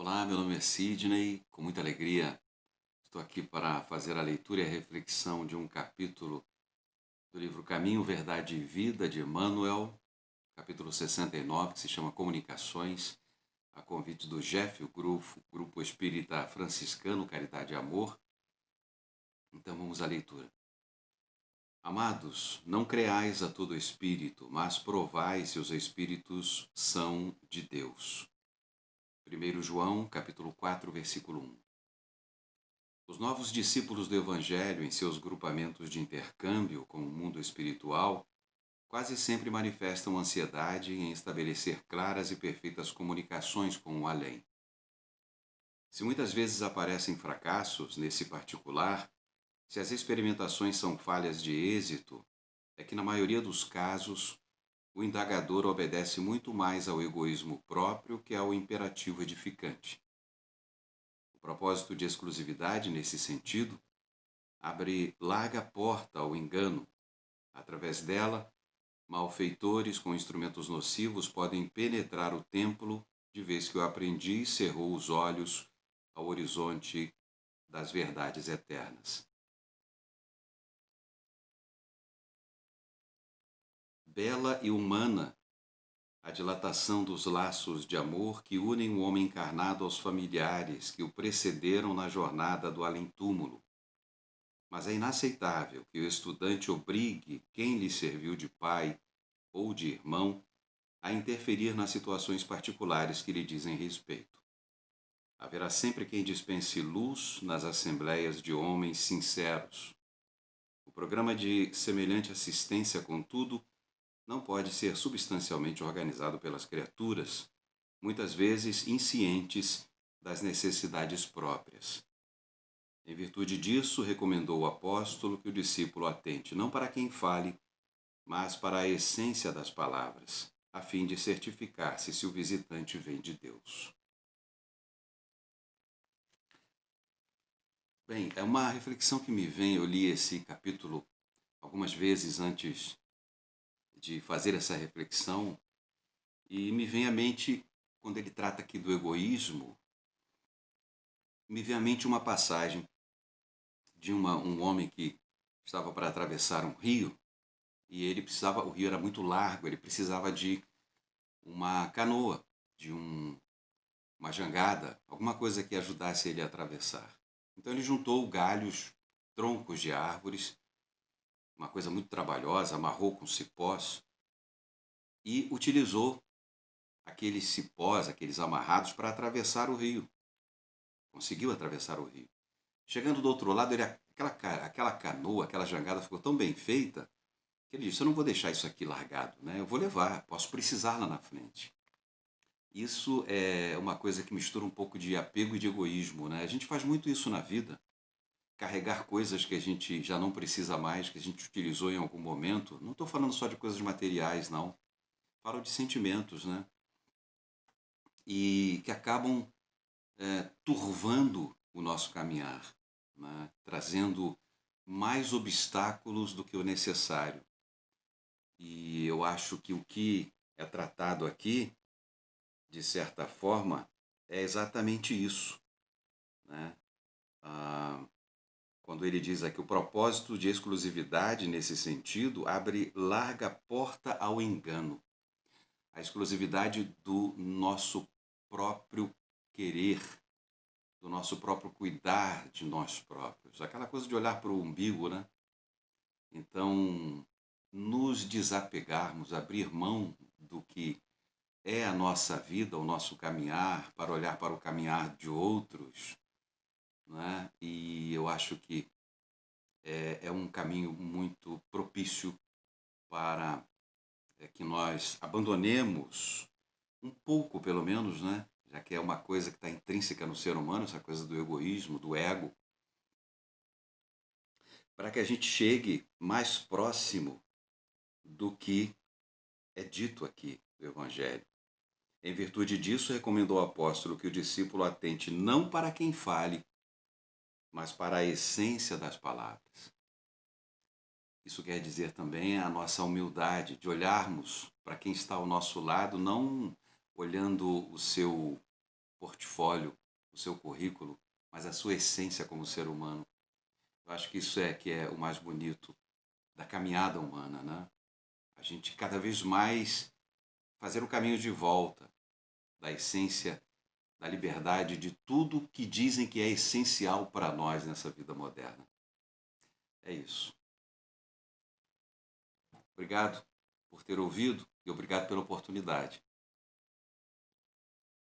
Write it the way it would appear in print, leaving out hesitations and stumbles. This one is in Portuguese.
Olá, meu nome é Sidney. Com muita alegria estou aqui para fazer a leitura e a reflexão de um capítulo do livro Caminho, Verdade e Vida, de Emmanuel, capítulo 69, que se chama Comunicações, a convite do Jeff, o grupo espírita franciscano Caridade e Amor. Então vamos à leitura. Amados, não creais a todo espírito, mas provai se os espíritos são de Deus. 1 João, capítulo 4, versículo 1. Os novos discípulos do Evangelho, em seus grupamentos de intercâmbio com o mundo espiritual, quase sempre manifestam ansiedade em estabelecer claras e perfeitas comunicações com o além. Se muitas vezes aparecem fracassos nesse particular, se as experimentações são falhas de êxito, é que na maioria dos casos o indagador obedece muito mais ao egoísmo próprio que ao imperativo edificante. O propósito de exclusividade, nesse sentido, abre larga porta ao engano. Através dela, malfeitores com instrumentos nocivos podem penetrar o templo, de vez que o aprendiz cerrou os olhos ao horizonte das verdades eternas. Bela e humana, a dilatação dos laços de amor que unem o homem encarnado aos familiares que o precederam na jornada do além-túmulo. Mas é inaceitável que o estudante obrigue quem lhe serviu de pai ou de irmão a interferir nas situações particulares que lhe dizem respeito. Haverá sempre quem dispense luz nas assembleias de homens sinceros. O programa de semelhante assistência, contudo, não pode ser substancialmente organizado pelas criaturas, muitas vezes inscientes das necessidades próprias. Em virtude disso, recomendou o apóstolo que o discípulo atente não para quem fale, mas para a essência das palavras, a fim de certificar-se se o visitante vem de Deus. Bem, é uma reflexão que me vem, eu li esse capítulo algumas vezes antes de fazer essa reflexão, e me vem à mente, quando ele trata aqui do egoísmo, me vem à mente uma passagem de um homem que estava para atravessar um rio, e o rio era muito largo, ele precisava de uma canoa, de uma jangada, alguma coisa que ajudasse ele a atravessar. Então ele juntou galhos, troncos de árvores, uma coisa muito trabalhosa, amarrou com cipós e utilizou aqueles cipós, aqueles amarrados, para atravessar o rio. Conseguiu atravessar o rio. Chegando do outro lado, aquela canoa, aquela jangada ficou tão bem feita que ele disse: eu não vou deixar isso aqui largado, né? Eu vou levar, posso precisar lá na frente. Isso é uma coisa que mistura um pouco de apego e de egoísmo, né? A gente faz muito isso na vida. Carregar coisas que a gente já não precisa mais, que a gente utilizou em algum momento. Não estou falando só de coisas materiais, não. Falo de sentimentos, né? E que acabam turvando o nosso caminhar, né? Trazendo mais obstáculos do que o necessário. E eu acho que o que é tratado aqui, de certa forma, é exatamente isso, né? Quando ele diz aqui: o propósito de exclusividade, nesse sentido, abre larga porta ao engano. A exclusividade do nosso próprio querer, do nosso próprio cuidar de nós próprios. Aquela coisa de olhar para o umbigo, né? Então, nos desapegarmos, abrir mão do que é a nossa vida, o nosso caminhar, para olhar para o caminhar de outros, né? E eu acho que é um caminho muito propício para que nós abandonemos um pouco, pelo menos, né? Já que é uma coisa que está intrínseca no ser humano, essa coisa do egoísmo, do ego, para que a gente chegue mais próximo do que é dito aqui do Evangelho. Em virtude disso, recomendou ao apóstolo que o discípulo atente não para quem fale, mas para a essência das palavras. Isso quer dizer também a nossa humildade, de olharmos para quem está ao nosso lado, não olhando o seu portfólio, o seu currículo, mas a sua essência como ser humano. Eu acho que isso é que é o mais bonito da caminhada humana, né? A gente cada vez mais fazer o caminho de volta da essência, da liberdade, de tudo que dizem que é essencial para nós nessa vida moderna. É isso. Obrigado por ter ouvido e obrigado pela oportunidade.